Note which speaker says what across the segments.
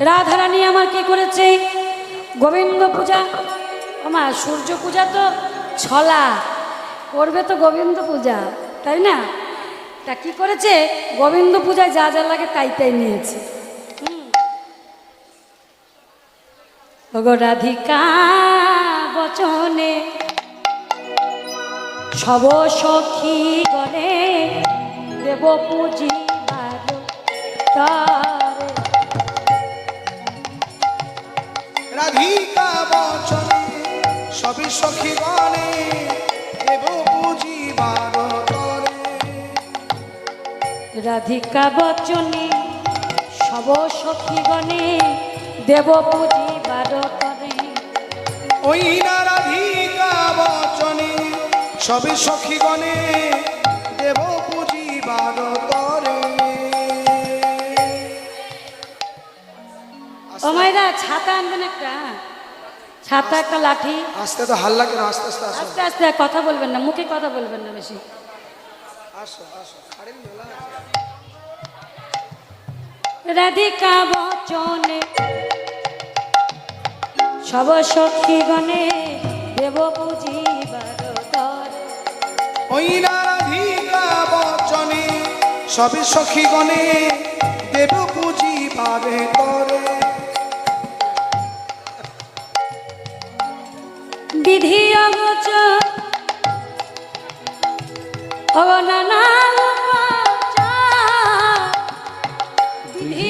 Speaker 1: রাধারানী আমার কি করেছে? গোবিন্দ পূজা, আমার সূর্য পূজা তো ছলা, করবে তো গোবিন্দ পূজা, তাই না? তা কি করেছে? গোবিন্দ পূজায় যা যা লাগে তাই তাই নিয়েছে। ওগো রাধিকা বচনে সব সখী গণে দেব পুজিবার তারে।
Speaker 2: রাধিকা বচনে সবই সখী গণে দেব পুজিবার তরে।
Speaker 1: রাধিকা বচনে সব সখী গণে দেব পুজিবার তরে।
Speaker 2: ওই না রাধিকা বচনে সবই সখী গণে দেব পুজিবার তরে।
Speaker 1: ও মাইরা ছাতা আনবেন একটা, ছাতা একটা লাঠি।
Speaker 2: আস্তে তো হাল্লা কেন? আস্তে আস্তে আসো,
Speaker 1: আস্তে আস্তে কথা বলবেন না, মুখে কথা বলবেন না বেশি।
Speaker 2: আসো আসো। আরে মেলা
Speaker 1: রাধিকা বচনে সব সখী গণে দেব পুজিবার তরে।
Speaker 2: ওই না রাধিকা বচনে সবই সখী গণে দেব পুজিবার তরে।
Speaker 1: বিধি অগোচর অগণনা উপাচার, বিধি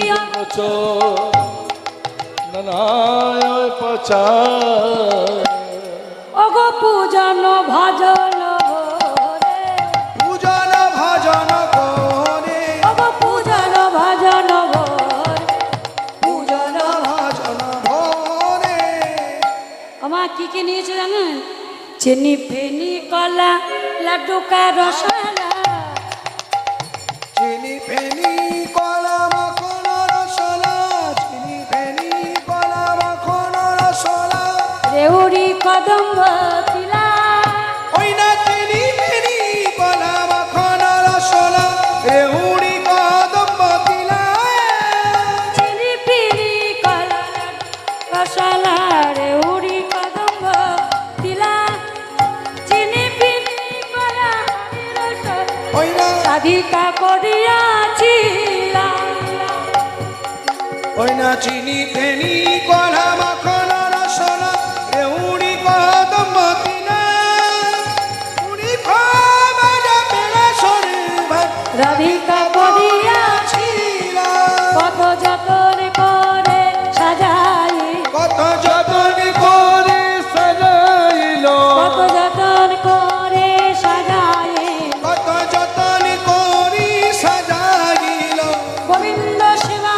Speaker 1: অগো পূজন ভজন ভরে।
Speaker 2: পূজন ভজন করে
Speaker 1: অগো পূজন ভজন ভরে, পূজন
Speaker 2: ভজন ভরে।
Speaker 1: আমার কি কি নিয়েছে জানেন? চিনি ফেনি কলা লাড্ডু কা রসমালা,
Speaker 2: চিনি ফেনি কলা মাখন রসলা, চিনি ফেনি কলা মাখন রসলা।
Speaker 1: রেউড়ি কদম্ব তিলা,
Speaker 2: ওই না চিনি ফেনি কলা মাখন রসলা, রেহুড়ি কদম্ব তিলা।
Speaker 1: চিনি পিড়ি কলা রসলা, রেউড়ি কদম্ব তিলা, চিনি পিড়ি কলা রসলা,
Speaker 2: ওই না
Speaker 1: রাধিকা করিয়াছিলা।
Speaker 2: ওই না চিনি ফেনি কলা মাখন রসলা, রেহুড়ি কদম্ব তিলা। উড়ি খাবাজা পেড়া সরে ভাত
Speaker 1: রাধিকা করিয়াছিলা, কত যতন করে সাজাই,
Speaker 2: কত যতন করে সাজাইল,
Speaker 1: কত যতন করে সাজাই,
Speaker 2: কত যতন করি সাজাইল।
Speaker 1: গোবিন্দ সেবা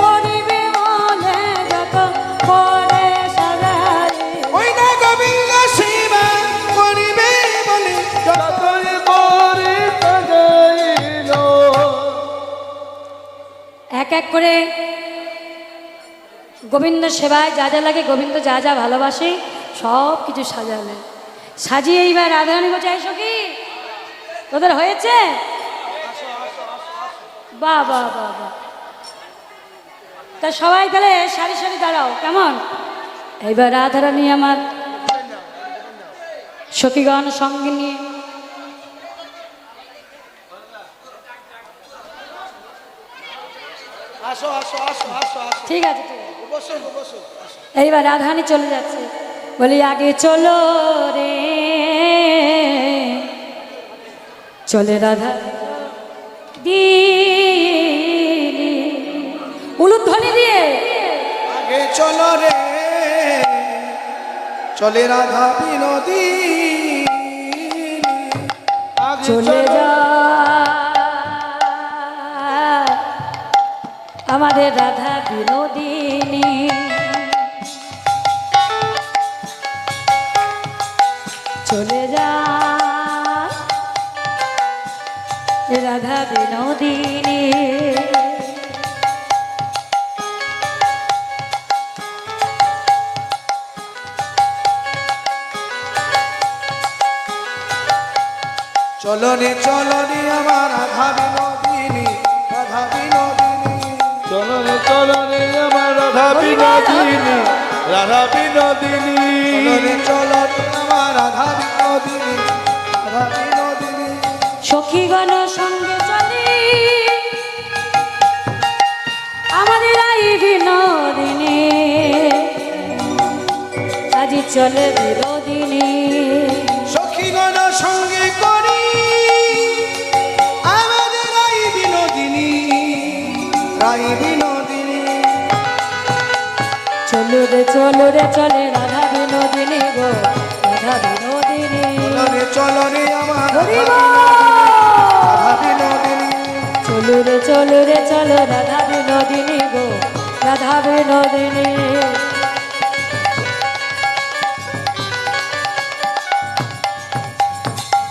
Speaker 1: করিবে মনে যত করে সাজাই।
Speaker 2: ওই না গোবিন্দ সেবা করিবে বলে যতন করে সাজাইল।
Speaker 1: এক এক করে গোবিন্দ সেবায় যা যা লাগে, গোবিন্দ যা যা ভালোবাসে সব কিছু সাজালেন। সাজিয়ে এইবার রাধারানী বলছে, এই সখী তোদের হয়েছে? বাহ বাহ বাহ বাহ। তা সবাই তাহলে সারি সারি দাঁড়াও, কেমন? এইবার রাধারানী আমার সখীগণ সঙ্গে নিয়ে
Speaker 2: আসো আসো আসো আসো আসো।
Speaker 1: ঠিক আছে ঠিক আছে।
Speaker 2: বসো বসো আসো।
Speaker 1: এইবার রাধারানী চলে যাচ্ছে, বলি আগে চলো রে, চলে রাধা দি উলুধ্বনি দিয়ে
Speaker 2: আগে চলো রে, চলে রাধা বিনোদী। আগে
Speaker 1: চলে যা আমাদের রাধা বিনোদিনী। চলে যা রাধা বিনোদিনী।
Speaker 2: চলনে চলনে আমার রাধা বিনোদিনী, রাধা বিনোদিনী।
Speaker 3: চলনে চলো রে আমার রাধা বিনোদিনী, রাধা বিনোদিনী।
Speaker 2: চলো রে আমার রাধা বিনোদিনী, রাধা বিনোদিনী।
Speaker 1: সখীগণ সঙ্গে চলে আমাদের এই বিনোদিনী, আজি চলে বিনোদিনী।
Speaker 2: সখীগণ সঙ্গে করি আমাদের রাই বিনোদিনী, রাই বিনোদিনী।
Speaker 1: চলো রে চলে রাধা বিনোদিনী গো, রাধা বিনোদিনী।
Speaker 2: চলো রে আমার
Speaker 1: হরি
Speaker 2: রাধা
Speaker 1: বল।
Speaker 2: বিনোদিনী।
Speaker 1: চলো রে চলো রাধা বিনোদিনী গো, রাধা বিনোদিনী।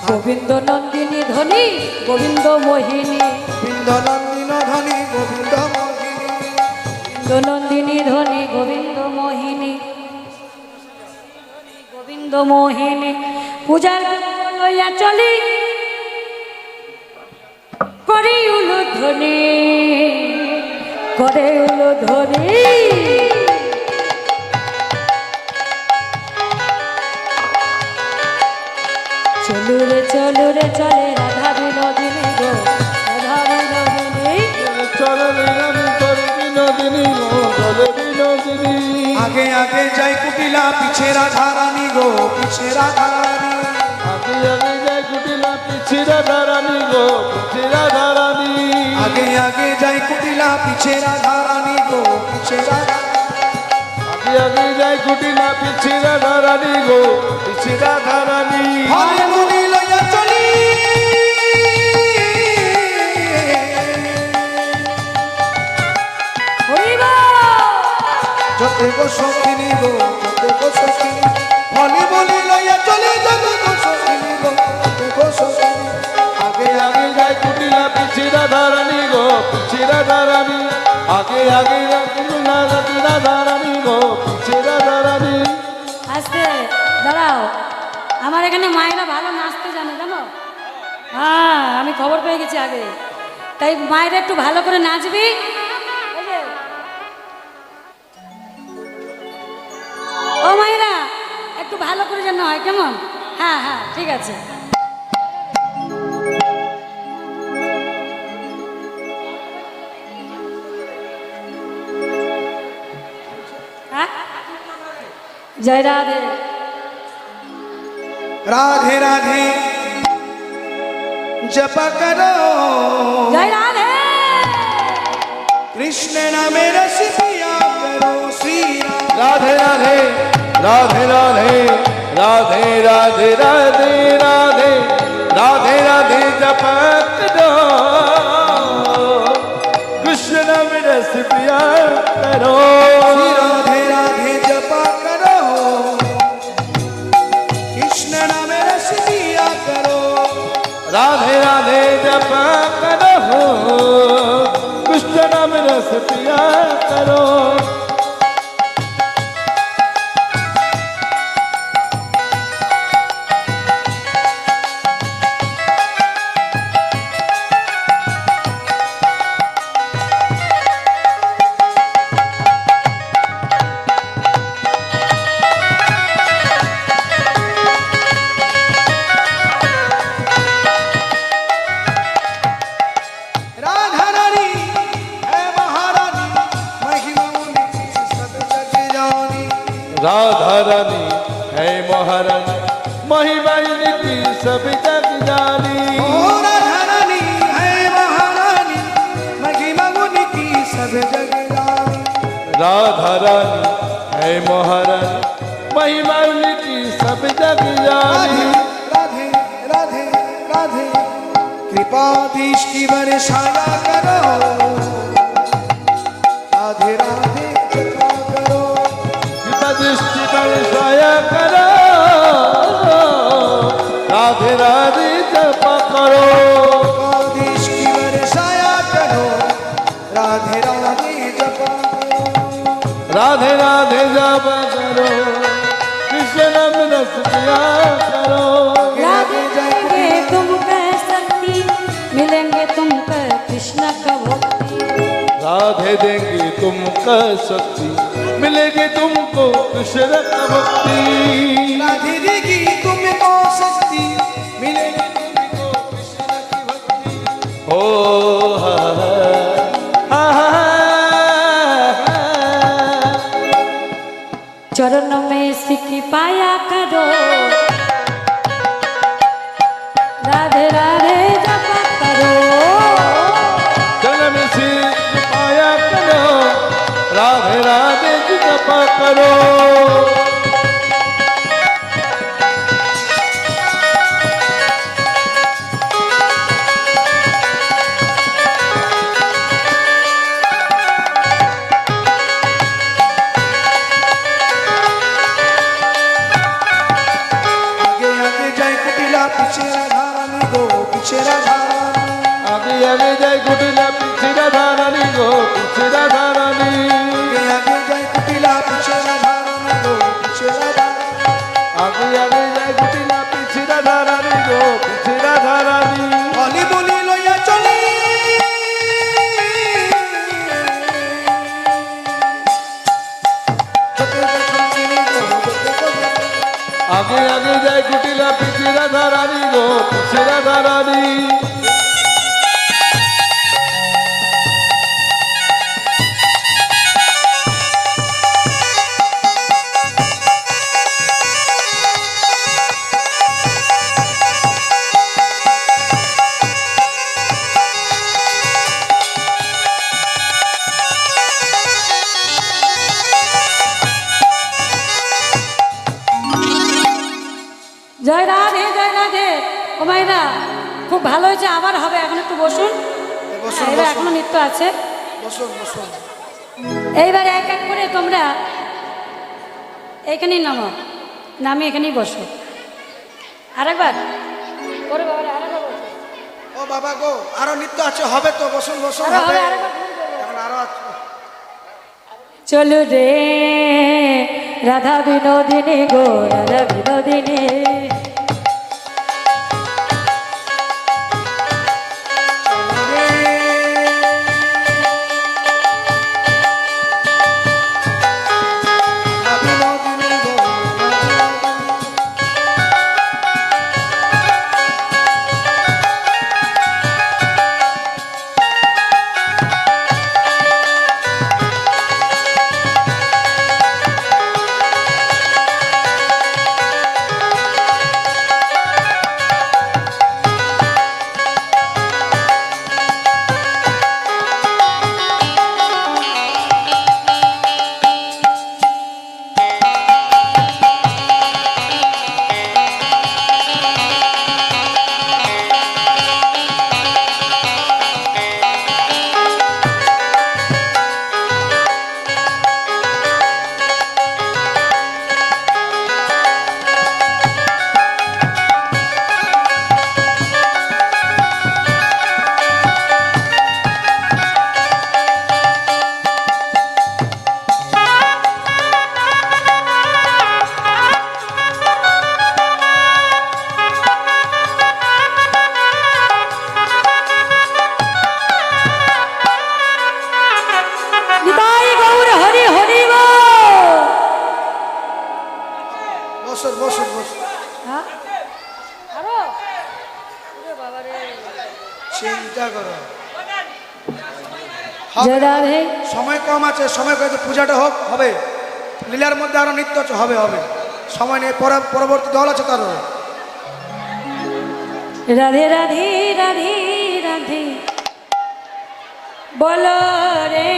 Speaker 1: গোবিন্দ নন্দিনী ধনী, গোবিন্দ মোহিনী,
Speaker 2: গোবিন্দ নন্দিন ধনী, গোবিন্দ মোহিনী।
Speaker 1: গোবিন্দ নন্দিনী ধনী, গোবিন্দ মোহিনী, গোবিন্দ মোহিনী। পূজার লইয়া চলি করি উলুধ্বনি, করে উলুধ্বনি। চলো রে চলে রাধা বিনোদিনী গো, রাধা বিনোদিনী।
Speaker 3: চলো রে আমি তোর বিনোদিনী গো, চলো বিনোদিনী।
Speaker 2: আগে আগে যাই কুটিলা, পিছে রাধা রানী গো, পিছে রাধা রানী।
Speaker 3: আগে আগে যাই কুটিলা, পিছে রাধা রানী গো, পিছে রাধা রানী।
Speaker 2: আগে আগে যাই কুটিলা, পিছে রাধা রানী গো, পিছে রাধা।
Speaker 3: আগে আগে যাই কুটিলা, পিছে রাধা রানী গো, পিছে রাধা রানী।
Speaker 2: হরে মুনি লইয়া চলি
Speaker 1: হরি বল।
Speaker 2: যতে গো সখিনী গো, যতে গো সখিনী। হরে মুনি লইয়া চলি যতে গো সখিনী গো, যতে গো সখিনী। আগে
Speaker 3: আগে যাই কুটিলা, পিছে রাধা রানী গো, পিছে রাধা রানী। আগে আগে যাই কুটিলা, রাধা রানী গো, পিছে রাধা রানী।
Speaker 1: আস্তে দাঁড়াও, আমার এখানে মায়েরা ভালো নাচতে জানে জানো। হ্যাঁ, আমি খবর পেয়ে গেছি আগে, তাই মায়েরা একটু ভালো করে নাচবি। এই যে, ও মায়েরা একটু ভালো করে যেন হয়, কেমন? হ্যাঁ হ্যাঁ, ঠিক আছে। হ্যাঁ, জয় রাধে।
Speaker 2: রাধে রাধে जप करो
Speaker 1: जय राधे
Speaker 2: कृष्ण नामे रस पिया करो श्री
Speaker 3: राधे राधे राधे राधे राधे राधे राधे राधे राधे राधे जप करो कृष्ण नाम रस पिया करो
Speaker 2: राधे राधे जप करो कृष्ण नामे रस पिया करो
Speaker 3: राधे राधे जप करो कृष्ण नाम रस पिया करो
Speaker 2: राधा रानी है महारानी महिमा उनकी सब जग जानी
Speaker 3: राधा रानी है महारानी महिमा इनकी सब जग जानी
Speaker 2: ओ राधा रानी है महारानी महिमा उनकी सब जग जानी
Speaker 3: राधा रानी है महारानी महिमा इनकी सब जग जानी
Speaker 2: राधे राधे राधे कृपा दृष्टि बरसाया करो राधे राधे कृपा करो
Speaker 3: कृपा दृष्टि बरसाया करो राधे राधे जप करो
Speaker 2: कृपा दृष्टि बरसाया करो राधे राधे जप करो
Speaker 3: राधे राधे जप करो कृष्ण नाम रस पिया करो
Speaker 1: राधे जाएंगे तुमको शक्ति मिलेंगे तुमको कृष्ण का भक्ति
Speaker 3: राधे देंगे तुमको शक्ति मिलेगी तुमको कृष्ण का भक्ति
Speaker 2: राधे देगी तुमको शक्ति मिलेगी तुमको कृष्ण की भक्ति
Speaker 3: ओ हा हा हा
Speaker 1: चरण में सिकी पाया करो राधे राधे जपा करो
Speaker 3: जन्म से पाया करो राधे राधे जपा करो
Speaker 2: आगे आगे जाए कुटिला पीछे राधा रानी गो पीछे राधा रानी
Speaker 3: आगे आगे जाए कुटिला पीछे राधा रानी गो पीछे राधा रानी
Speaker 2: आगे आगे जाए कुटिला पीछे राधा रानी गो पीछे राधा रानी
Speaker 3: आगे आगे जाए कुटिला पीछे राधा रानी गो पीछे राधा रानी
Speaker 2: বলি বলি লইয়া চলি
Speaker 3: आगे आगे जाए कुटिला पीछे राधा रानी गो पीछे राधा रानी
Speaker 1: জয় রাধে ও মাইরা খুব ভালো হয়েছে আবার হবে এখন একটু বসুন
Speaker 2: বসুন,
Speaker 1: এবার
Speaker 2: বসুন।
Speaker 1: এখনো নৃত্য আছে
Speaker 2: বসুন বসুন
Speaker 1: এইবার এক এক করে তোমরা এইখানেই নামো নামে এখানেই বসো আরেকবার ওরে বাবা রে, আরেকবার বসো।
Speaker 2: ও বাবা গো আরো নৃত্য আছে হবে তো বসুন বসুন
Speaker 1: আরো
Speaker 2: হবে
Speaker 1: হবে, আরেকবার ঘুরে ঘুরে।
Speaker 2: এখন আরো আছে
Speaker 1: চলো রে রাধা বিনোদিনী গো রাধা বিনোদিনী নিতাই গৌর হরি হরি বল।
Speaker 2: বসুন বসুন বসুন
Speaker 1: হ্যাঁ? আরো? ওরে বাবা রে।
Speaker 2: চিন্তা করো
Speaker 1: জয় রাধে
Speaker 2: সময় কম আছে সময় করে পূজাটা হোক হবে লীলার মধ্যে আরো নৃত্য আছে হবে হবে সময় নেই পরবর্তী দল আছে তার
Speaker 1: রাধে রাধে রাধে রাধে বলো রে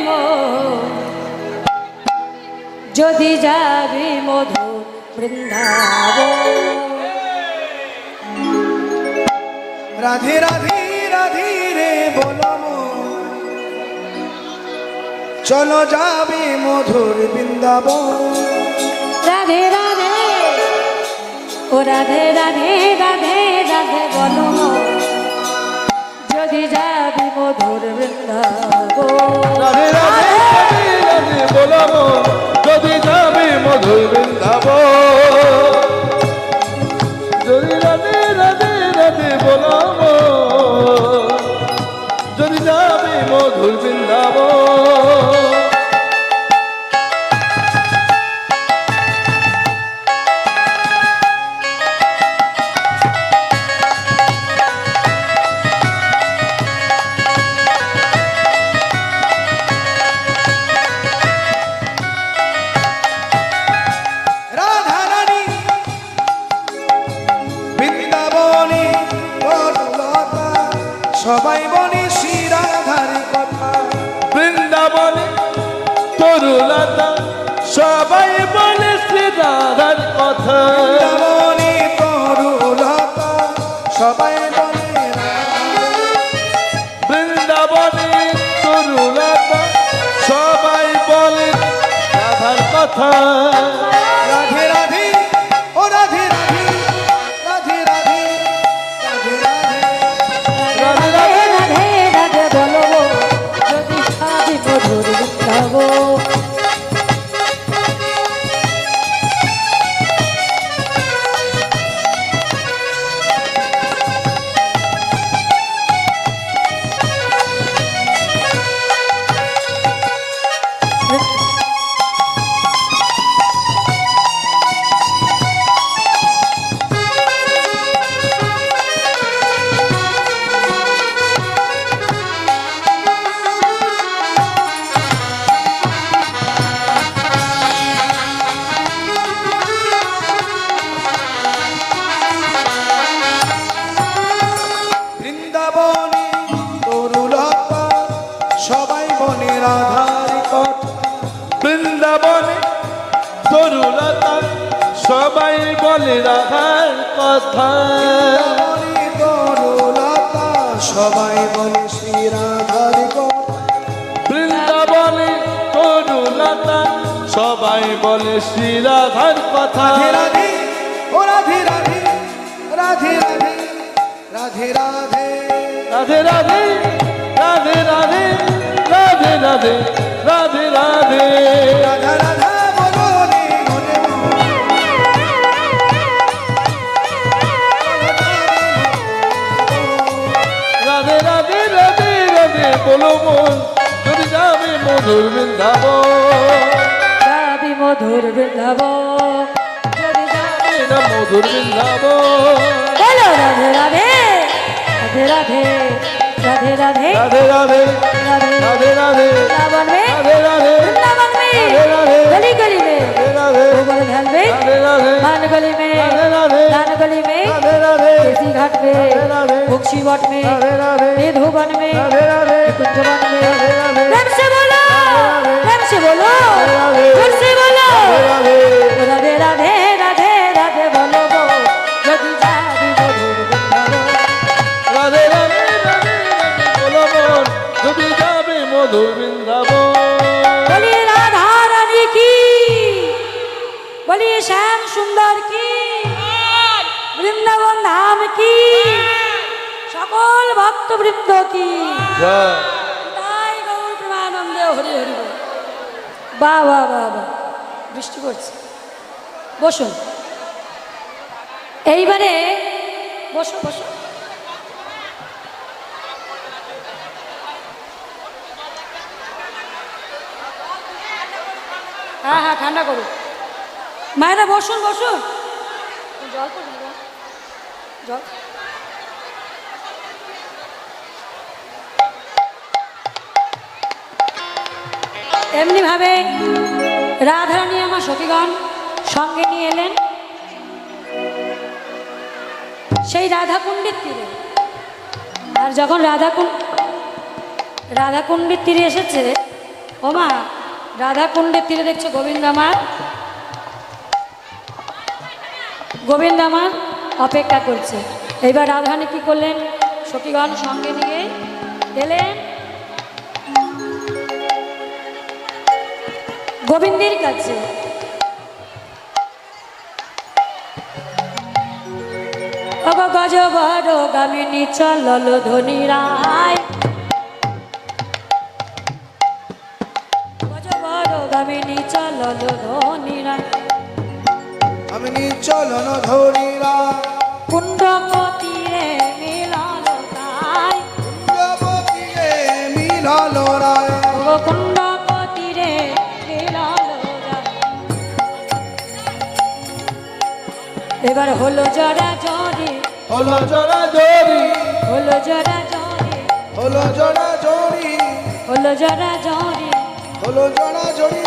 Speaker 1: মো যদি যাবি মধু বৃন্দাবন
Speaker 2: রাধে রাধে রাধে রে বলো চলো যাবে মধুর বৃন্দাবন
Speaker 1: রাধে রাধে ও রাধে রাধে রাধে রাধে বলো মো যদি যাবি মধুর বৃন্দাবন
Speaker 3: রাধে রাধে রাধে রাধে বলো যদি যাবে মধুর বৃন্দাবন যদি রাধে রাধে রাধে বলো যদি যাবে মধুর বৃন্দাবন কথা
Speaker 2: রাধে রাধে ও রাধে রাধে রাধে রাধে রাধে রাধে
Speaker 1: রাধে রাধে রাধে বলো যদি সাজি মধুর বৃন্দাবো
Speaker 2: বৃন্দাবনে তরুলতা সবাই বনে রাধার কথা
Speaker 3: বৃন্দাবনে তরুলতা সবাই বলে রাধার কথা
Speaker 2: বৃন্দাবনে তরুলতা সবাই বনে শ্রী রাধার কথা
Speaker 3: বৃন্দাবনে তরুলতা সবাই বলে শ্রী রাধার কথা
Speaker 2: রাধে রাধে ও রাধে রাধে রাধে রাধে রাধে রাধে
Speaker 3: রাধে রাধে রাধে রাধে রাধে রাধে রাধে
Speaker 2: রাধা রাধা বলো রে মনে
Speaker 3: রাধে রাধে রাধে রাধে বলো মন যদি যাবে মধুর বৃন্দাবন
Speaker 1: যাবি মধুর বৃন্দাবো যদি যাবি
Speaker 3: না মধুর বৃন্দাবন
Speaker 1: বলো রাধে রাধে রাধে রাধে রাধে রাধে
Speaker 3: রাধে রাধে
Speaker 1: राधे
Speaker 3: राधे राधे
Speaker 1: वृंदावन में
Speaker 3: राधे राधे
Speaker 1: वृंदावन में
Speaker 3: राधे राधे
Speaker 1: गली गली में
Speaker 3: राधे
Speaker 1: गोबर धल में
Speaker 3: राधे राधे
Speaker 1: मान गली में
Speaker 3: राधे राधे
Speaker 1: दान गली में
Speaker 3: राधे राधे
Speaker 1: केसी घाट में
Speaker 3: राधे राधे
Speaker 1: बुक्सी वट में
Speaker 3: राधे राधे
Speaker 1: निधुवन में
Speaker 3: राधे राधे
Speaker 1: कुंजवन में
Speaker 3: राधे राधे
Speaker 1: प्रेम से बोलो प्रेम से बोलो
Speaker 3: राधे
Speaker 1: जोर से बोलो
Speaker 3: राधे
Speaker 1: राधे राधे राधे राधे बोलो गो यदि जाबी मधुर बृंदावन
Speaker 3: राधे राधे राधे राधे बोलो মন যদি যাবে মধুর বৃন্দাবন
Speaker 1: बोलिए राधा रानी की बोलिए श्याम सुंदर की वृंदावन धाम की সকল ভক্তবৃন্দ কি
Speaker 3: জয়
Speaker 1: তাই গৌর প্রেমানন্দে হরি হরি বল। বাহ বাহ বাহ বাহ বৃষ্টি করছে বসুন এইবারে বসো বসো হ্যাঁ হ্যাঁ ঠান্ডা করুন মায়েরা বসুন বসুন জল তো দিন, জল এমনিভাবে রাধারানী আমার সখীগণ সঙ্গে নিয়ে এলেন সেই রাধাকুণ্ডের তীরে। আর যখন রাধাকুণ্ডের তীরে এসেছে ওমা রাধাকুণ্ডের তীরে দেখছে গোবিন্দ আমার অপেক্ষা করছে। এইবার রাধারানী কি করলেন সখীগণ সঙ্গে নিয়ে এলেন গোবিন্দের কাছে। গজবর গামিনী চলল ধনী রায় গজবর গামিনী চলল ধনী রায়
Speaker 2: আমি চলন ধরিরা
Speaker 1: কুণ্ডপতিরে মিলল তাই
Speaker 2: কুণ্ডপতিরে মিলল রায়
Speaker 1: কুণ্ডপতিরে মিলল রায়। এবার হলো জরা জরি
Speaker 3: হলো জরা জরি
Speaker 1: হলো জরা জরি
Speaker 2: হলো জড়া জড়ি
Speaker 1: হলো জরা জরি
Speaker 2: হলো জড়া জড়ি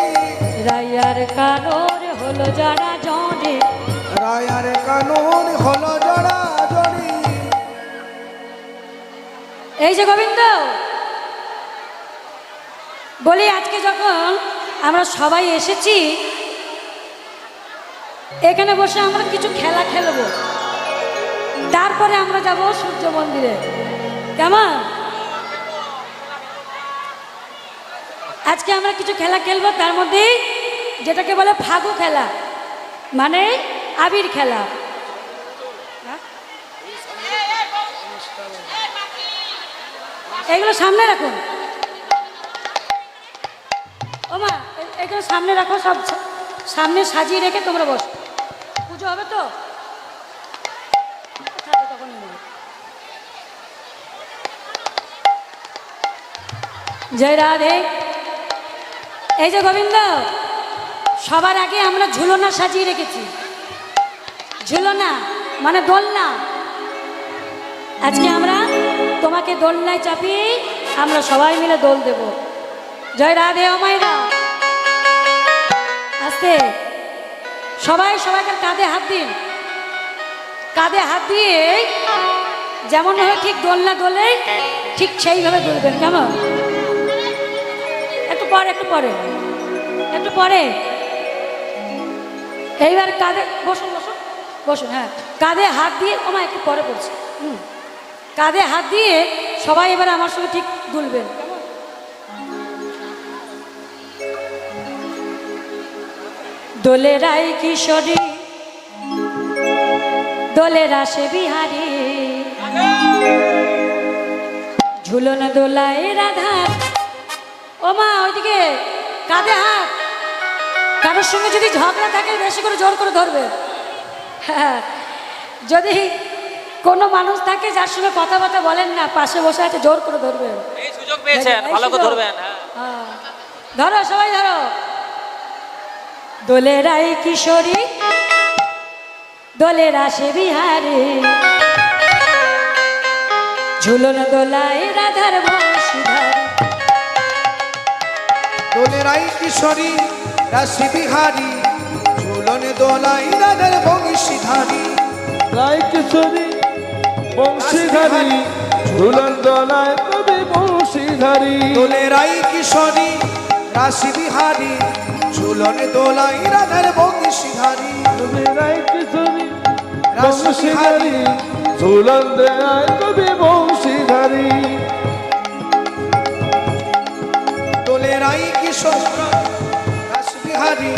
Speaker 1: রায়ার কানোর হলো জরা জরি
Speaker 2: রায়ার কানুন হলো জড়া জড়ি
Speaker 1: এই যে গোবিন্দ বলি আজকে যখন আমরা সবাই এসেছি এখানে বসে আমরা কিছু খেলা খেলবো তারপরে আমরা যাব সূর্য মন্দিরে কেমন আজকে আমরা কিছু খেলা খেলবো তার মধ্যে যেটাকে বলে ফাগু খেলা, মানে আবির খেলা। হ্যাঁ? এগুলো সামনে রাখুন। ও মা, এগুলো সামনে রাখো, সব সামনে সাজিয়ে রেখে তোমরা বসো। পুজো হবে তো, থাকবে তখন নিয়ে নেবে। জয় রাধে। এই যে গোবিন্দ, সবার আগে আমরা ঝুলনা সাজিয়ে রেখেছি। ঝুলনা মানে দোলনা। আজকে আমরা তোমাকে দোলনায় চাপিয়ে আমরা সবাই মিলে দোল দেব। জয় রাধে ও মায়েরা। আস্তে সবাই সবাইকে কাঁধে হাত দিন। কাঁধে হাত দিয়ে যেমন হয় ঠিক দোলনা দোলে ঠিক সেইভাবে দুলবেন, কেমন? একটু পরে একটু পরে একটু পরে। এইবার কাঁধে বসুন বসুন বসুন। হ্যাঁ, কাঁধে হাত দিয়ে, ওমা একটু পরে পড়ছে। কাঁধে হাত দিয়ে সবাই এবার আমার সঙ্গে ঠিক দুলবেন। দোলে রাই কিশোরী, দোলে রাসে বিহারী, ঝুলন দোলায় রাধা। ও মা, ওইদিকে কাঁধে হাত। কারোর সঙ্গে যদি ঝগড়া থাকে বেশি করে জোর করে ধরবে। হ্যাঁ, যদি কোনো মানুষ থাকে যার সঙ্গে কথাবার্তা বলেন না, পাশে বসে আছে, জোর করে ধরবে।
Speaker 4: এই সুযোগ পেয়েছেন, ভালো করে ধরবেন।
Speaker 1: হ্যাঁ, ধরো সবাই ধরো। দোলে রাই কিশোরী, দোলে রাসে বিহারী, ঝুলন দোলায় রাধার বংশীধারী।
Speaker 2: দোলে রাই কিশোরী রাশি বিহারী, ঝুলনে দোলাই রাধার বংশীধারী।
Speaker 3: রায় কিশোরী বংশীধারী, ঝুলন দোলায় কবি বংশীধারী।
Speaker 2: দোলে রাই কিশোরী রাশি বিহারী, ঝুলনে দোলাই রাধার বংশীধারী।
Speaker 3: তুমি রায় কিশোরী বংশীধারী, ঝুলন দোলায় কবি বংশীধারী।
Speaker 2: দোলে রাই কিশোরী রাশি বিহারী,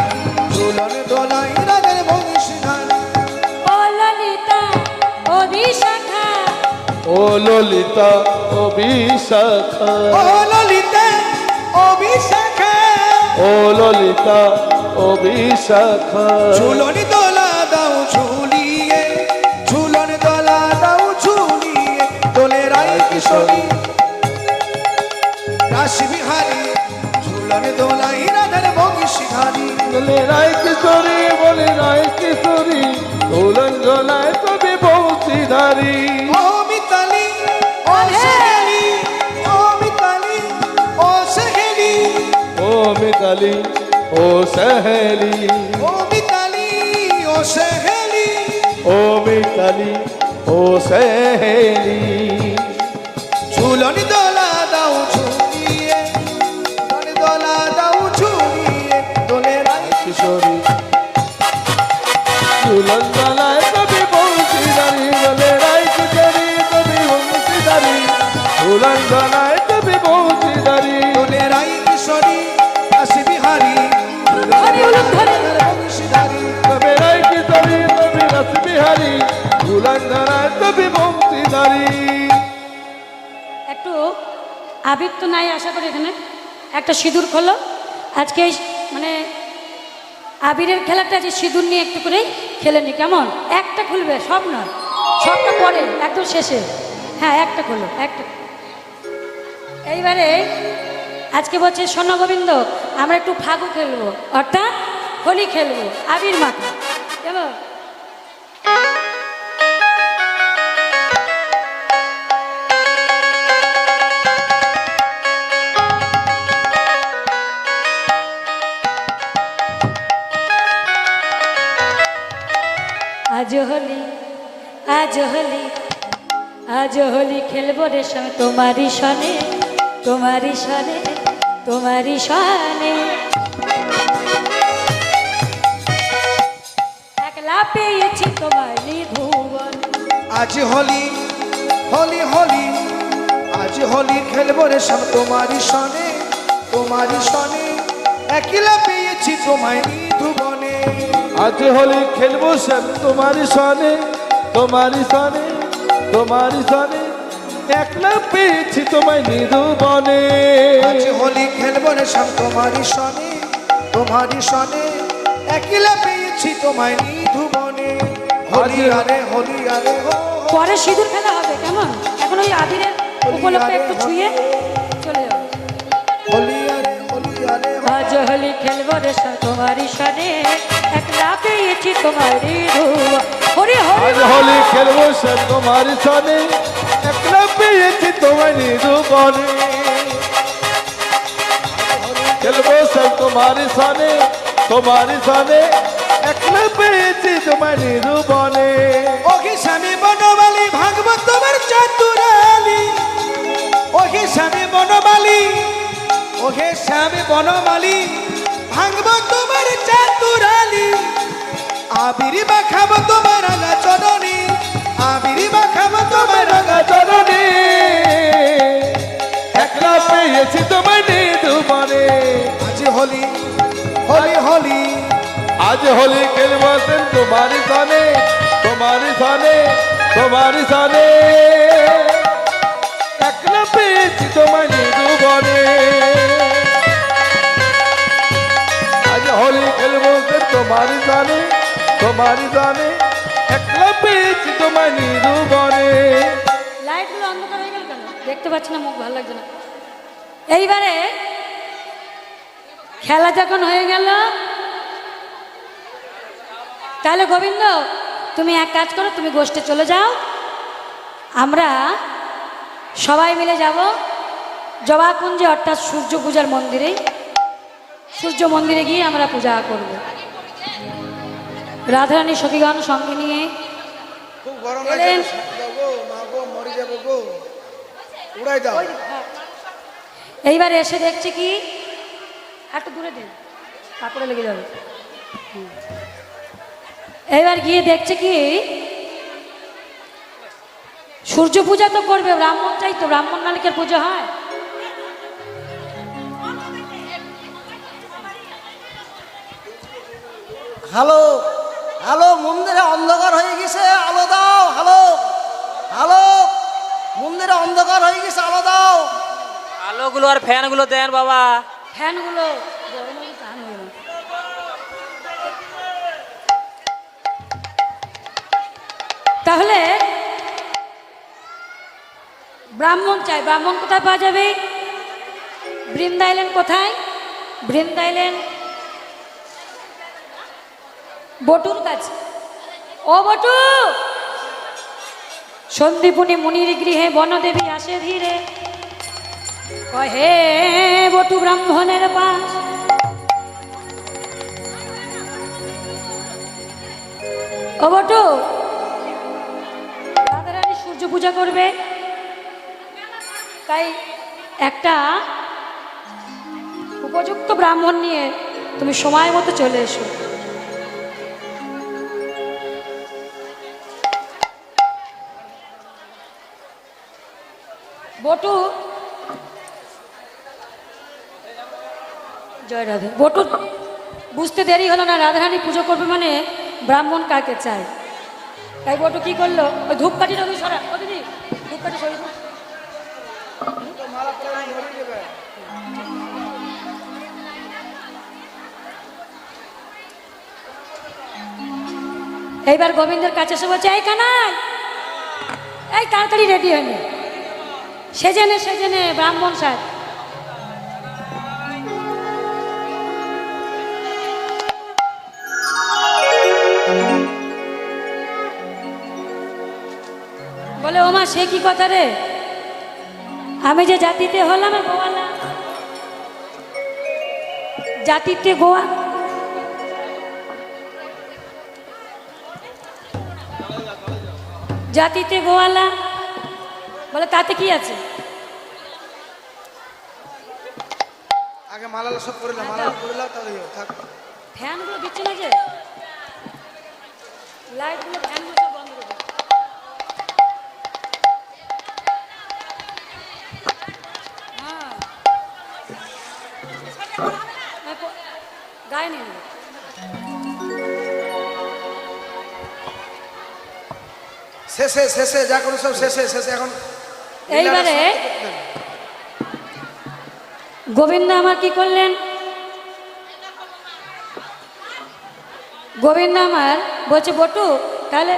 Speaker 2: ঝুলনে দোলাই রাধার বংশীধারী।
Speaker 1: ও ললিতা ও বিশাখা,
Speaker 3: ও ললিতা ও বিশাখা,
Speaker 2: ও ললিতা ও বিশাখা,
Speaker 3: ও ললিতা ও বিশাখা।
Speaker 2: ঝুলনি দোলা দাও ঝুলিয়ে, ঝুলনি দোলা দাও ঝুলিয়ে। দোলে রাই কিশোরী রাশি বিহারী, ঝুলনি দোলাই রাধার বংশীধারী।
Speaker 3: বলে রায় কিশোরী, বলে রায় কিশোরী, ঝুলন দোলায় কবি বংশীধারী।
Speaker 2: ও মিতালি ও সহেলি, ও মিতালি ও সহেলি,
Speaker 3: ও মিতালি ও সহেলি,
Speaker 2: ও মিতালি ও সহেলি।
Speaker 3: ও মিতালি ও সহেলি।
Speaker 2: ঝুলনি দোলা দাও ঝুলিয়ে, ঝুলনি দোলা দাও ঝুলিয়ে। দোলে রাই
Speaker 3: কিশোরী ঝুলন দোলায় কবি বংশীধারী, বলে রায় কিশোরী কবি বংশীধারী, ঝুলন দোলায় কবি বংশীধারী।
Speaker 2: দোলে রাই কিশোরী রাশি বিহারী, ঝুলনি দোলাই রাধার বংশীধারী।
Speaker 3: কবি রায় কিশোরী কবি রাসবিহারী, ঝুলন দোলায় কবি বংশীধারী।
Speaker 1: একটু আবির তো নাই, আশা করি এখানে একটা সিঁদুর খোলো। আজকে এই মানে আবিরের খেলাটা যে সিঁদুর নিয়ে একটু করে খেলে নি, কেমন? একটা খুলবে, সব নয়, সবটা পরে একদম শেষে। হ্যাঁ, একটা খোলো, একটা। এইবারে আজকে বলছে শোনো গোবিন্দ, আমরা একটু ফাগু খেলবো, অর্থাৎ হোলি খেলবো, আবির মাখা, কেমন? আজ হোলি, আজ হোলি, আজ হোলি খেলবো রে সঙ্গে তোমারই সনে, তোমারই সনে, তোমারই সনে। একলা পেয়েছি তোমার নিধুবন।
Speaker 2: আজ হোলি হোলি হোলি, আজ হোলি খেলবো রে সব তোমারই সনে, তোমারই সনে। একলা পেয়েছি পেয়েছি তোমায় নিধুবনে।
Speaker 3: আজ হোলি খেলবো শ্যাম তোমারই সনে, তোমারই সনে, তোমারই সনে, একলা পেয়েছি তোমায় নিধুবনে।
Speaker 2: আজ হোলি খেলবো রে শ্যাম তোমারই সনে, তোমারই সনে, একলা পেয়েছি তোমায় নিধুবনে। হোলি আরে হোলি আরে হো হো।
Speaker 1: পরে সিঁদুর খেলা হবে কেমন? এখন ওই আবিরের উপলক্ষে একটু ছুঁয়ে চলে যাবে।
Speaker 2: হোলি আরে হোলি আরে হো।
Speaker 1: আজ হোলি খেলবো রে শ্যাম তোমারই সনে, একলা পেয়েছি তোমারই ধুয়া। হরি হরি
Speaker 3: আজ হোলি খেলবো শ্যাম তোমারই সনে, একলা পেয়েছি তোমায় নিধুবনে। খেলবো শ্যাম তোমারই সনে, তোমারই সনে, একলা পেয়েছি তোমায় নিধুবনে।
Speaker 2: ওহে স্বামী বনমালী ভাগবত তোমার চাতুরালি। ওহে স্বামী বনমালী, ওহে স্বামী বনমালী ভাগবত তোমার চাতুরালি। আবিরি মাখাবো তোমার রাঙা চরণী, আবিরি মাখাবো তোমার রাঙা চরণী।
Speaker 3: একলা পেয়েছি তোমায় নিধুবনে।
Speaker 2: আজ হোলি হোলি হোলি,
Speaker 3: আজ হোলি খেলবো শ্যাম তোমারই সনে, তোমারই সনে, তোমারই সনে, একলা পেয়েছি তোমায় নিধুবনে। আজ হোলি খেলবো শ্যাম তোমারই সনে, তোমারই সনে, একলা পেয়েছি তোমায় নিধুবনে।
Speaker 1: লাইটগুলো অন্ধকার হয়ে গেল কেন? দেখতে পাচ্ছি না, মুখ ভালো লাগছে না। এইবারে খেলা যখন হয়ে গেল, তাহলে গোবিন্দ তুমি এক কাজ করো, তুমি গোষ্ঠে চলে যাও, আমরা সবাই মিলে যাব জবাকুঞ্জে অর্থাৎ সূর্য পূজার মন্দিরে। সূর্য মন্দিরে গিয়ে আমরা পূজা করব। রাধারানী সখীগণ সঙ্গে নিয়ে
Speaker 2: খুব গরম
Speaker 1: এলেন।
Speaker 2: লাগছে গো, মা গো মরে যাবো গো, উড়াই দাও।
Speaker 1: এইবার এসে দেখছে কি, একটু দূরে দেন, কাপড়ে লেগে যাবে। এইবার গিয়ে দেখছে কি, সূর্য পূজা তো করবে, ব্রাহ্মণ চাই তো, ব্রাহ্মণ মালিকের পুজো হয়।
Speaker 5: হ্যালো হ্যালো, মন্দিরে অন্ধকার হয়ে গেছে, আলো দাও। হ্যালো হ্যালো, মন্দিরে অন্ধকার হয়ে গেছে, আলো দাও।
Speaker 4: আলোগুলো আর ফ্যানগুলো দেন বাবা।
Speaker 1: ফ্যানগুলো গরমে তো টান হয়ে না। তাহলে ব্রাহ্মণ চাই, ব্রাহ্মণ কোথায় পাওয়া যাবে? বৃন্দা এলেন কোথায়? বৃন্দা এলেন বটুর কাছে। ও বটু, সন্দীপুনি মুনির গৃহে বনদেবী আসে ধীরে, কহে বটু ব্রাহ্মণের পাশ। ও বটু, রাধারানী সূর্য পূজা করবে, তাই একটা উপযুক্ত ব্রাহ্মণ নিয়ে তুমি সময় মতো চলে এসো। বটু, জয় রাধে। বটু বুঝতে দেরি হলো না, রাধারানী পুজো করবে মানে ব্রাহ্মণ কাকে চাই। তাই বটু কি করলো, ওই ধূপকাঠিটা তুই সরা। ও দিদি, ধূপকাঠি সরিয়ে দাও। এইবার গোবিন্দের কাছে এসে বলছে, এই কানাই, এই তাড়াতাড়ি রেডি হয়নি, সেজেনে সেজেনে ব্রাহ্মণ সাহেব। বলে, ওমা সে কি কথা রে, আমি যে জাতিতে হলাম গোয়ালা, জাতিতে গোয়া। জাতিতে গোয়ালা, বলে তাতে কি আছে?
Speaker 2: আগে মালালা সব করে নাও, মালালা করে নাও, তাহলে থাক।
Speaker 1: ফ্যানগুলো দিচ্ছে না যে, লাইটগুলো ফ্যানগুলো সব বন্ধ করে দাও। হ্যাঁ, গায়ে নিন।
Speaker 2: শেষে শেষে যা করো সব শেষে শেষে এখন
Speaker 1: এইবারে গোবিন্দ আমার কি করলেন, গোবিন্দ আমার বলছে বটু তাহলে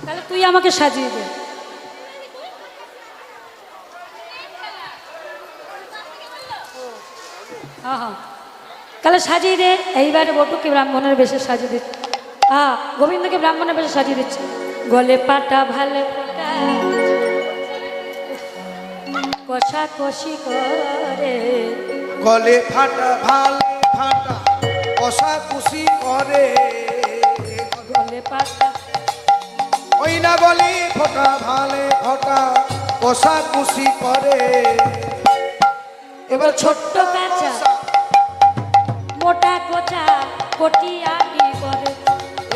Speaker 1: তাহলে তুই আমাকে সাজিয়ে দে। হ্যাঁ হ্যাঁ তাহলে সাজিয়ে দে। এইবারে বটুকে ব্রাহ্মণের বেশে সাজিয়ে দিচ্ছে। হ্যাঁ গোবিন্দকে ব্রাহ্মণের বেশে সাজিয়ে দিচ্ছে। গলে পাটা ভালে ফোটা কষা কষি করে,
Speaker 2: গলে ফাটা ভালে ফাটা কষা কুশি করে,
Speaker 1: গলে পাটা
Speaker 2: ওই না গলি ফোটা ভালে ফোটা কষা কুশি করে। এবার ছোট্ট
Speaker 1: কাঁচা মোটা কোচা কটিয়ানি করে,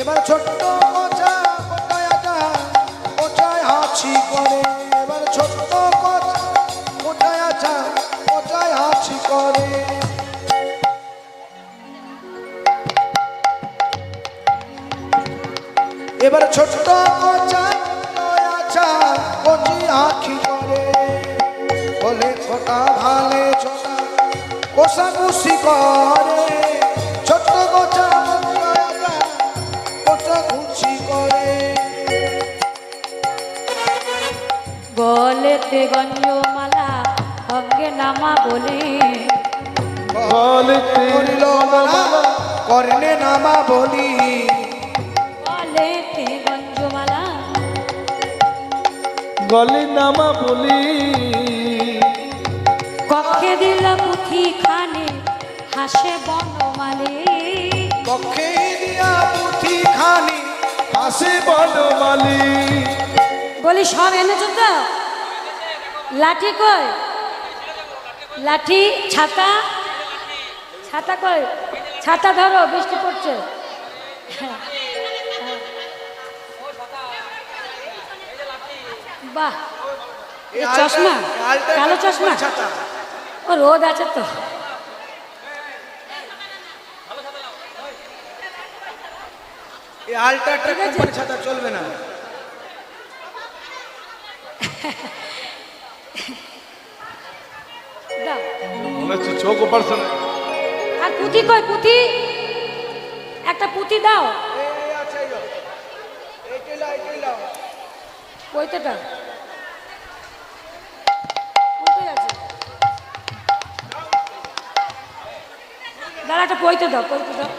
Speaker 2: এবার ছোট্ট কচা কোটায় আটা কোচায় হাঁচি করে। এবার ছোট্ট কচা কোটায় আটা কোচায় হাঁচি করে। এবার ছোট্ট কচা কোটায় আটা কচি আঁখি করে। বলে ছোটা ভালে ছোটা কোষা কুশি করে, ছোট্ট কচা কোটায় আটা কোচা কুচি করে।
Speaker 1: গলেতে গঞ্জমালা অঙ্গে নামা বলি,
Speaker 3: গলেতে
Speaker 2: করিল মালা কর্ণে নামা বলি।
Speaker 1: গলেতে গঞ্জমালা
Speaker 3: গলি নামা বলি,
Speaker 1: কক্ষে দিল পুঁথি খানে হাসে বনমালী,
Speaker 2: পক্ষে দিয়া পুঁথি খানি
Speaker 3: হাসি বনমালী।
Speaker 1: বলি সব এনেছো তো? লাঠি কই? লাঠি ছাতা, ছাতা কই? ছাতা ধরো বৃষ্টি পড়ছে। বাহ
Speaker 2: এই
Speaker 1: এ চশমা
Speaker 2: আলটা- আলটা
Speaker 1: কালো চশমা,
Speaker 2: ছাতা।
Speaker 1: ও রোদ আছে তো।
Speaker 2: এই আল্ট্রাটেক
Speaker 1: ঠিক আছে।
Speaker 2: কোম্পানি ছাতা চলবে না।
Speaker 1: দাও।
Speaker 3: মনে হচ্ছে চোখ অপারেশন।
Speaker 1: আর পুঁথি কই? পুঁথি একটা পুঁথি দাও।
Speaker 2: এই আছে এই যে। এইটাই লাও, এইটাই লাও।
Speaker 1: কইতেটা কোথায় আছে? দাঁড়া একটা কইতে দাও, কইতে দাও।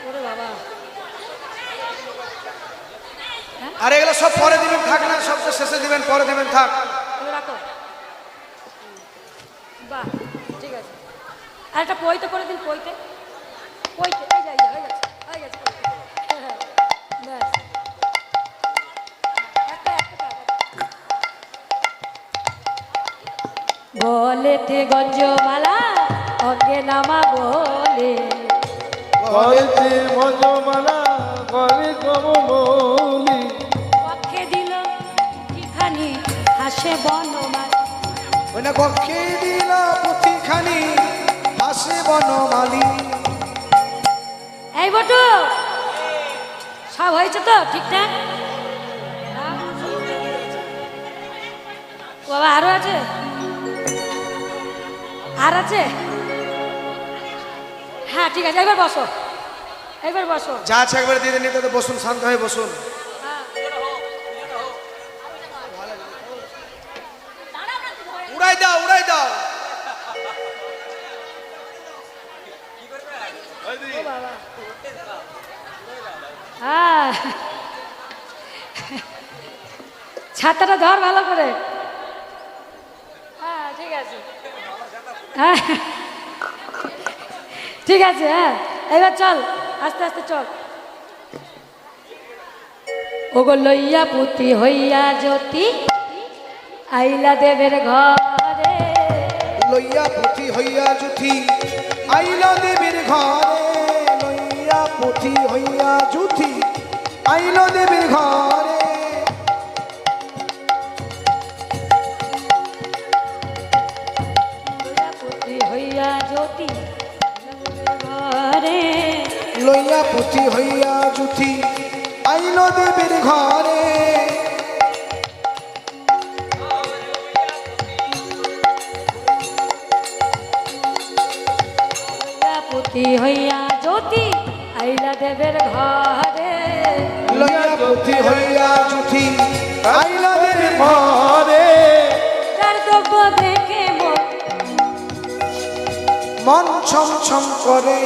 Speaker 1: ওরে বাবা,
Speaker 2: আর এগুলো সব পরে দিবেন, থাক না, সব তো শেষে দিবেন, পরে দিবেন, থাক।
Speaker 1: তুমি রাখো। বাহ ঠিক আছে। আর একটা পইতে করে দিন, পইতে পইতে এই যাই হয়ে গেছে, হয়ে গেছে পইতে। ব্যাস একটা একটা বলেতে গঞ্জমালা অঙ্গে নামা বলে,
Speaker 3: গলেতে মজমালা গলে কমলি,
Speaker 1: পক্ষে দিল কিখানি হাসে বনমালী,
Speaker 2: ওই না পক্ষে দিল পুঁথি খানি হাসে বনমালী।
Speaker 1: এই বটু সব হয়েছে তো ঠিকঠাক? বাবা আরো আছে? আর আছে? হ্যাঁ ঠিক আছে, এবার বসো, এবার বসো।
Speaker 2: যা আছে একবার দিয়ে দেন, এটাতে বসুন, শান্ত হয়ে বসুন। উড়াই দাও, উড়াই দাও।
Speaker 1: হ্যাঁ ছাতাটা ধর ভালো করে। হ্যাঁ ঠিক আছে, হ্যাঁ ঠিক আছে। হ্যাঁ এবার চল, আস্তে আস্তে চল। ওগো লইয়া পুতি হইয়া জ্যোতি আইলা দেবের ঘরে,
Speaker 2: লইয়া পুঁথি হইয়া জুথি আইল দেবীর ঘরে। লইয়া পুঁথি হইয়া জুথি আইল দেবীর ঘরে।
Speaker 1: জ্যোতি ঘরে
Speaker 2: লইয়া পুঁথি হইয়া জুথি আইল দেবীর ঘরে।
Speaker 1: পুতি হইয়া জ্যোতি আইলা দেবের ঘরে
Speaker 2: লইয়া পুঁথি হইয়া জুথি আইল দেবীর ঘরে।
Speaker 3: ঘরে
Speaker 1: তার দ্রব্য দেখে
Speaker 2: মন ছম ছম করে।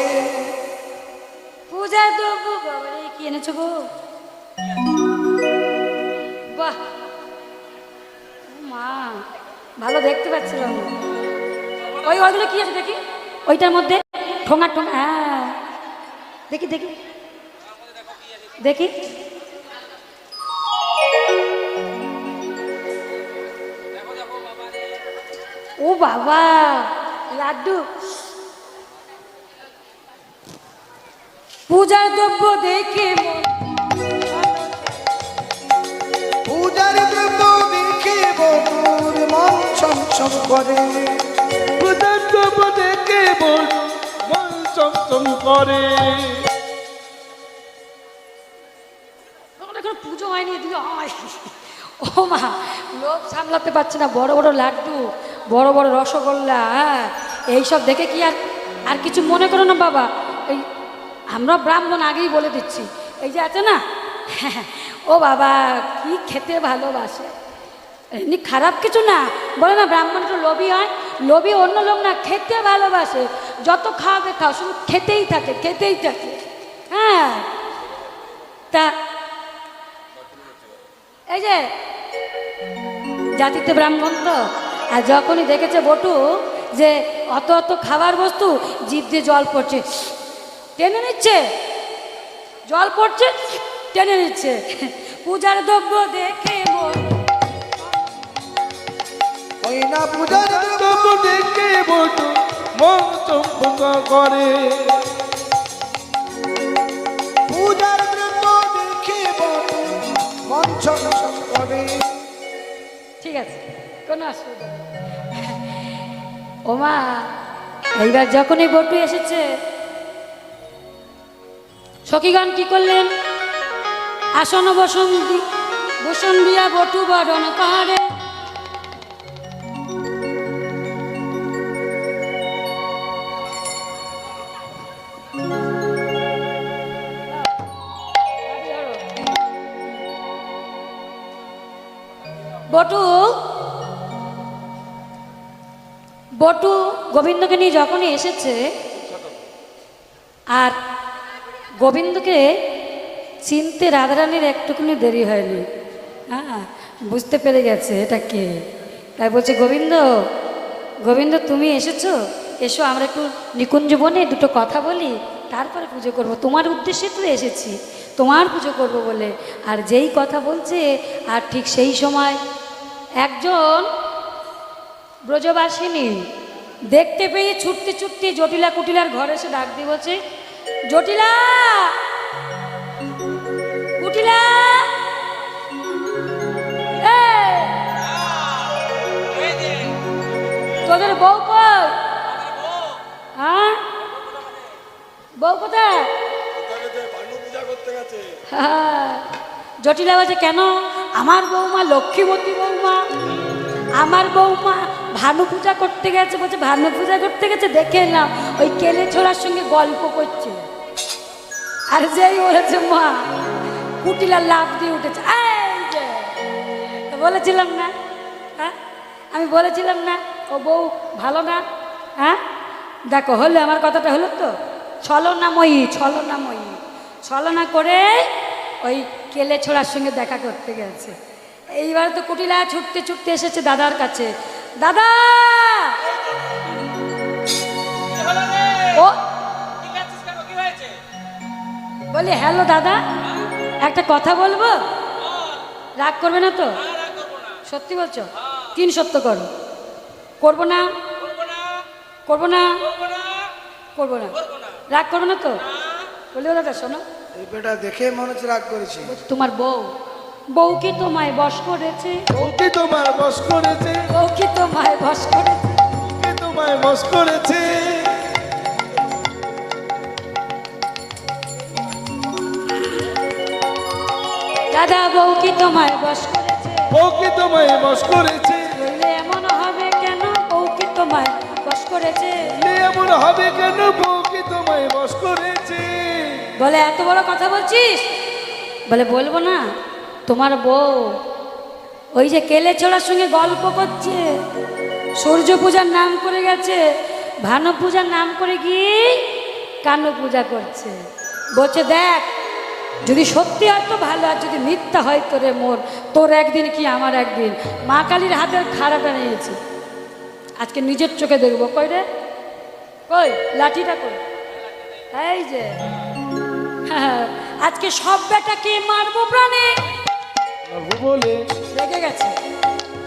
Speaker 1: পূজা দ্রব্য বাবারে কি এনেছো গো? বাহ ও মা, ভালো দেখতে পাচ্ছিলাম না। ওইগুলো কি আছে দেখি, ওইটার মধ্যে ঠোঙা ঠোঙা, হ্যাঁ দেখি দেখি দেখি। ও বাবা, লাড্ডু। পূজার দ্রব্য দেখে
Speaker 2: পূজার দ্রব্য দেখে বধুর মন ছম ছম করে।
Speaker 3: পূজার দ্রব্য দেখে বল মন চমচম করে।
Speaker 1: এখন পুজো হয়নি, এদিকে হয়। ও মা, লোভ সামলাতে পারছে না। বড় বড় লাড্ডু, বড় বড় রসগোল্লা, হ্যাঁ এইসব দেখে কি আর কিছু মনে করো না বাবা। এই আমরা ব্রাহ্মণ আগেই বলে দিচ্ছি, এই যে আছে না, ও বাবা কি খেতে ভালোবাসে। এমনি খারাপ কিছু না, বলে না ব্রাহ্মণ একটু লোভী হয়। লোভী অন্য লোক না, খেতে ভালোবাসে। যত খাওয়াবে খাও, শুধু খেতেই থাকে খেতেই থাকে। হ্যাঁ তা এই যে জাতিতে ব্রাহ্মণ তো, আর যখনই দেখেছে বটু যে অত অত খাবার বস্তু, জিভ দিয়ে জল পড়ছে, টেনে নিচ্ছে, জল পড়ছে টেনে নিচ্ছে। পূজার দ্রব্য দেখে
Speaker 2: ওই না পূজার দ্রব্য
Speaker 3: দ্রব্য দেখে বধু মন চমচম করে।
Speaker 2: পূজার দ্রব্য দেখে বধুর মন ছম ছম করে।
Speaker 1: ঠিক আছে, কোনো অসুবিধা নেই। ওমা, এইবার যখনই বটু এসেছে, সখীগণ কি করলেন? আসন বসন দিয়া বটু বরণ করে। বটু গোবিন্দকে নিয়ে যখনই এসেছে, আর গোবিন্দকে চিনতে রাধারানীর একটুকুনি দেরি হয়নি। হ্যাঁ, বুঝতে পেরে গেছে এটা কে। তাই বলছে, গোবিন্দ গোবিন্দ তুমি এসেছো, এসো আমরা একটু নিকুঞ্জ বনে দুটো কথা বলি, তারপরে পুজো করব। তোমার উদ্দেশ্যে তো এসেছি, তোমার পুজো করব বলে। আর যেই কথা বলছে, আর ঠিক সেই সময় একজন ব্রজবাসিনী দেখতে পেয়ে ছুটতে ছুটতে জটিলা কুটিলার ঘরে এসে ডাক দিয়ে বলছে, জটিলা কুটিলা, তোদের বউ কই? হ্যাঁ, বউ কোথায়? হ্যাঁ, জটিলা বলছে, কেন? আমার বৌমা লক্ষ্মীবতী বৌমা, আমার বৌমা ভানু পূজা করতে গেছে। বলছে ভানু পূজা করতে গেছে, দেখে এলাম ওই কেলে ছোড়ার সঙ্গে গল্প করছে। আর যেই বলেছে মা, কুটিলা লাফ দিয়ে উঠেছে। এই যে বলেছিলাম না, হ্যাঁ আমি বলেছিলাম না ও বউ ভালো না। হ্যাঁ দেখো, হলো আমার কথাটা হলো তো। ছলনাময়ী ছলনাময়ী ছলনা করে ওই কেলে ছোড়ার সঙ্গে দেখা করতে গেছে। এইবার তো কুটিলা ছুটতে ছুটতে এসেছে দাদার কাছে। দাদা, ও বলি, হ্যালো দাদা, একটা কথা বলবো, রাগ করবে না তো? সত্যি বলছো? 3 সত্য করো। করবো না, করবো না, করবো না, রাগ করবো না তো? বলি দাদা শোনো,
Speaker 2: এই বেটা দেখে মনে হচ্ছে রাগ করেছি।
Speaker 1: তোমার বউ কি তোমায় বশ করেছে?
Speaker 3: ওকে তোমার বস করেছে,
Speaker 1: বউ কি তোমায় বশ করেছে?
Speaker 3: ওকে তোমায় বস করেছে।
Speaker 1: কি তোমায় বশ করেছে?
Speaker 3: বউ কি তোমায় বশ করেছে?
Speaker 1: বললে এমন হবে কেন? বউ কি তোমায় বশ করেছে?
Speaker 3: এমন হবে কেন? বউ কি তোমায় বশ করেছে?
Speaker 1: বলে এত বড় কথা বলছিস? বলে বলবো না, তোমার বউ ওই যে কেলে ছোড়ার সঙ্গে গল্প করছে, সূর্য পূজার নাম করে গেছে, ভানু পূজার নাম করে গিয়ে কানু পূজা করছে। বলছে দেখ, যদি সত্যি হয় তো ভালো, আর যদি মিথ্যা হয় তোরে মোর, তোর একদিন কি আমার একদিন। মা কালীর হাতের খাড়াটা নিয়েছে, আজকে নিজের চোখে দেখবো। কই রে, কই লাঠিটা কই? এই যে আজকে সব বেটাকে মারবো প্রাণে।
Speaker 3: মারবো বলে
Speaker 1: রেগে গেছে।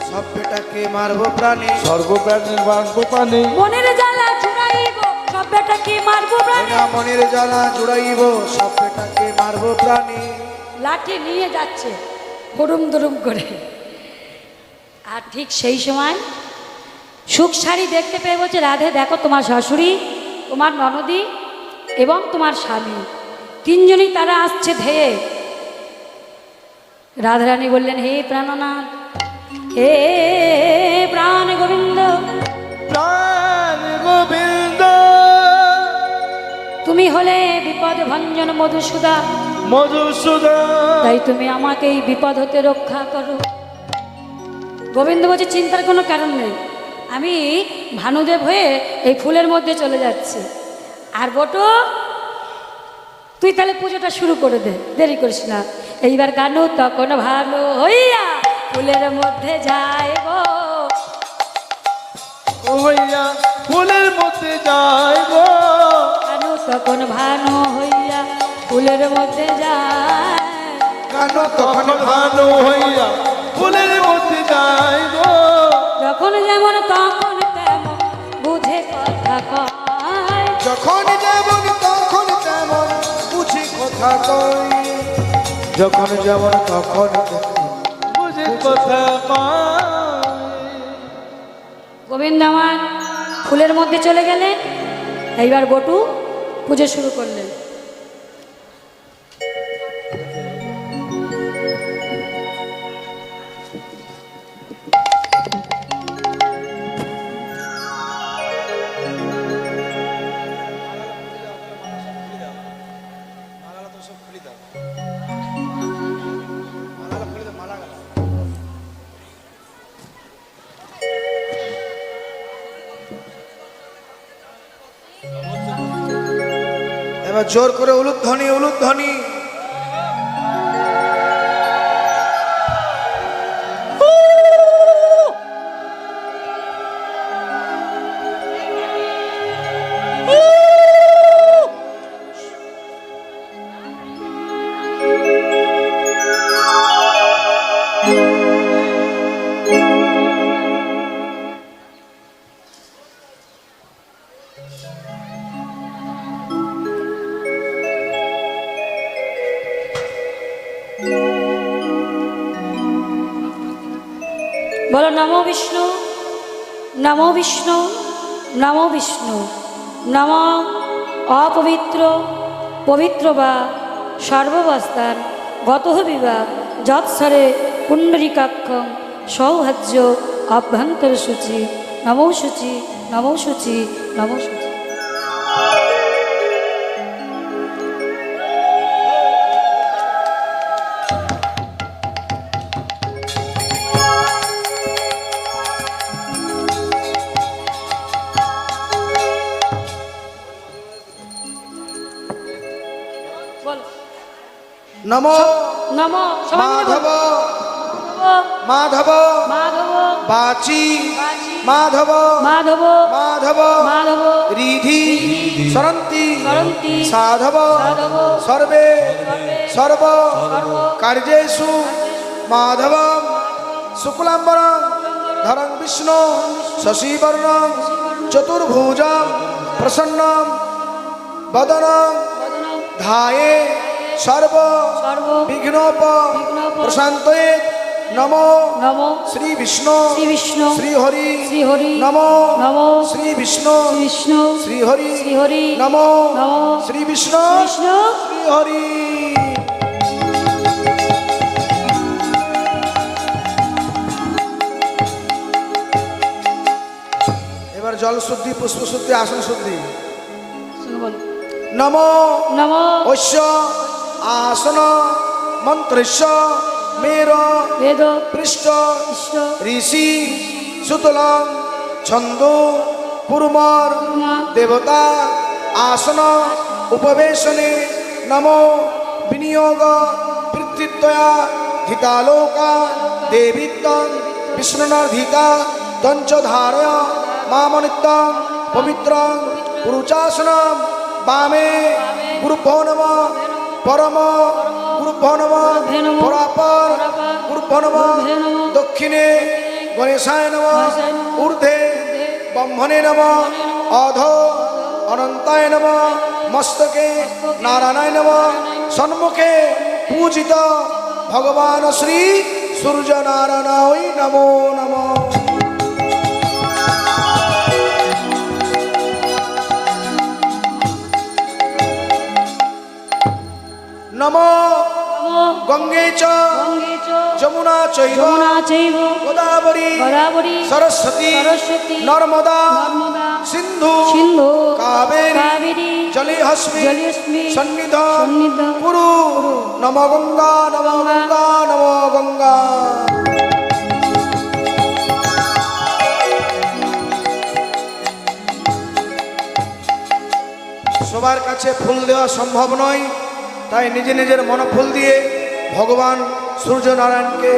Speaker 2: সব বেটাকে মারবো প্রাণে,
Speaker 3: সর্বপ্রাণের বাঁধবো পানে।
Speaker 1: মনের জ্বালা জুড়াইব, সব বেটাকে মারবো প্রাণে।
Speaker 2: না মনের জ্বালা জুড়াইব, সব বেটাকে মারবো প্রাণে।
Speaker 1: লাঠি নিয়ে যাচ্ছে হুড়ুম দুরুম করে। আর ঠিক সেই সময় সুখ শাড়ি দেখতে পেয়ে বলছে, রাধে দেখো তোমার শাশুড়ি, তোমার ননদী এবং তোমার স্বামী তিনজনই তারা আসছে ধেয়ে। রাধারানী বললেন, হে প্রাণনাথ, হে প্রাণ গোবিন্দ,
Speaker 3: প্রাণ গোবিন্দ,
Speaker 1: তুমি হলে বিপদ ভঞ্জন মধুসূদা,
Speaker 3: মধুসূদন,
Speaker 1: তাই তুমি আমাকে এই বিপদ হতে রক্ষা করো। গোবিন্দ বলছে, চিন্তার কোনো কারণ নেই, আমি ভানুদেব হয়ে এই ফুলের মধ্যে চলে যাচ্ছি। আর বটু, তুই তাহলে পুজোটা শুরু করে দে, দেরি করিস না। এইবার গানু তখন ভালো হইয়া ফুলের মধ্যে যায় গো।
Speaker 3: ও হইয়া ফুলের মধ্যে যায় গো।
Speaker 1: গানু তখন ভানু হইয়া ফুলের মধ্যে যায়।
Speaker 2: কানো তখন
Speaker 3: তখন ভালো হইয়া ফুলের মধ্যে যায় গো।
Speaker 1: যখন যেমন তখন তেমন বুঝে কথা কয়।
Speaker 2: যখন যেমন তখন তেমন বুঝি কথা কই, যখন যেমন তখন তেমন।
Speaker 3: বুঝে কথা কয়।
Speaker 1: গোবিন্দ আমার ফুলের মধ্যে চলে গেলেন। এইবার বটু পুজো শুরু করলেন।
Speaker 2: এবার জোর করে উলুধ্বনি, উলুধ্বনি।
Speaker 1: বলো নমো বিষ্ণু, নমো বিষ্ণু, নমো বিষ্ণু, নম অপবিত্র পবিত্র বা সর্ববস্থান গত বিবা যৎসরে পুণ্ডরিকাক্ষং সৌহাজ্য অভ্যন্তর সূচি, নমো সূচি, নমো সূচি, নমো সূচি। বলো
Speaker 2: নমো
Speaker 1: নমো, সবাই মিলে
Speaker 2: মাধব,
Speaker 1: বলো।
Speaker 2: মাধব,
Speaker 1: মাধব,
Speaker 2: বাচি,
Speaker 1: বাচি,
Speaker 2: মাধব,
Speaker 1: মাধব,
Speaker 2: মাধব,
Speaker 1: মাধব,
Speaker 2: রিধি, সরন্তি,
Speaker 1: সরন্তি,
Speaker 2: সাধব,
Speaker 1: সাধব,
Speaker 2: সর্বে,
Speaker 1: সর্বে,
Speaker 2: সর্ব
Speaker 1: সর্ব,
Speaker 2: কার্যেষু মাধবম শুক্লাম্বরম ধরং বিষ্ণু শশীবর্ণম চতুর্ভুজম প্রসন্নম বদনম
Speaker 1: বদনম,
Speaker 2: ধায়ে সর্ব
Speaker 1: সর্ব,
Speaker 2: বিঘ্নোপ
Speaker 1: বিঘ্নোপ,
Speaker 2: প্রশান্তয়ে নমো
Speaker 1: নমো
Speaker 2: শ্রী বিষ্ণু
Speaker 1: শ্রী বিষ্ণু,
Speaker 2: শ্রী হরি
Speaker 1: শ্রী হরি,
Speaker 2: নমো
Speaker 1: নমো
Speaker 2: শ্রী বিষ্ণু
Speaker 1: শ্রী বিষ্ণু,
Speaker 2: শ্রী হরি
Speaker 1: শ্রী হরি,
Speaker 2: নমো
Speaker 1: নমো
Speaker 2: শ্রী বিষ্ণু
Speaker 1: বিষ্ণু।
Speaker 2: শ্রী হরি। এবার জল শুদ্ধি, পুষ্প শুদ্ধি, আসন শুদ্ধি।
Speaker 1: শুনে বলো।
Speaker 2: নমো
Speaker 1: নমো
Speaker 2: ঐশ্য আসন মন্ত্রস্য মের
Speaker 1: বেদ
Speaker 2: পৃষ্ঠ
Speaker 1: ইষ্ট
Speaker 2: ঋষি সুতলং ছন্দ পুরমর দেবতা আসন উপবেশনে নমো বিনিয়োগ পৃথিত্বয়া ধিতালোকা দেবিত্বং বিষ্ণুনর্ধিতা দঞ্চধারয় মামনিত্যং পবিত্রং গুরুচাসনম বামে গুরুভ্যো নমঃ পরম গুরুভ্যো নমঃ পরাপর গুরুভ্যো নমঃ দক্ষিণে গণেশায় নমঃ ঊর্ধ্বে ব্রহ্মণে নমঃ অধ অনন্তায় নমঃ মস্তকে নারায়ণায় নমঃ সন্মুখে পূজিত ভগবান শ্রী সূর্য নারায়ণায় নমো নমঃ। নমো
Speaker 1: নমো
Speaker 2: গঙ্গে চ
Speaker 1: গঙ্গে চ
Speaker 2: যমুনা চৈব
Speaker 1: যমুনা চৈব
Speaker 2: গোদাবরী
Speaker 1: গোদাবরী
Speaker 2: সরস্বতী
Speaker 1: সরস্বতী
Speaker 2: নর্মদা
Speaker 1: নর্মদা
Speaker 2: সিন্ধু
Speaker 1: সিন্ধু
Speaker 2: কাবেরী
Speaker 1: কাবেরী
Speaker 2: জলেহস্মি
Speaker 1: জলেহস্মি
Speaker 2: সন্নিধ
Speaker 1: সন্নিধ
Speaker 2: কুরু নম গঙ্গা নম গঙ্গা নম গঙ্গা। সবার কাছে ফুল দেওয়া সম্ভব নয়, তাই নিজে নিজের মনফুল দিয়ে ভগবান সূর্য নারায়ণকে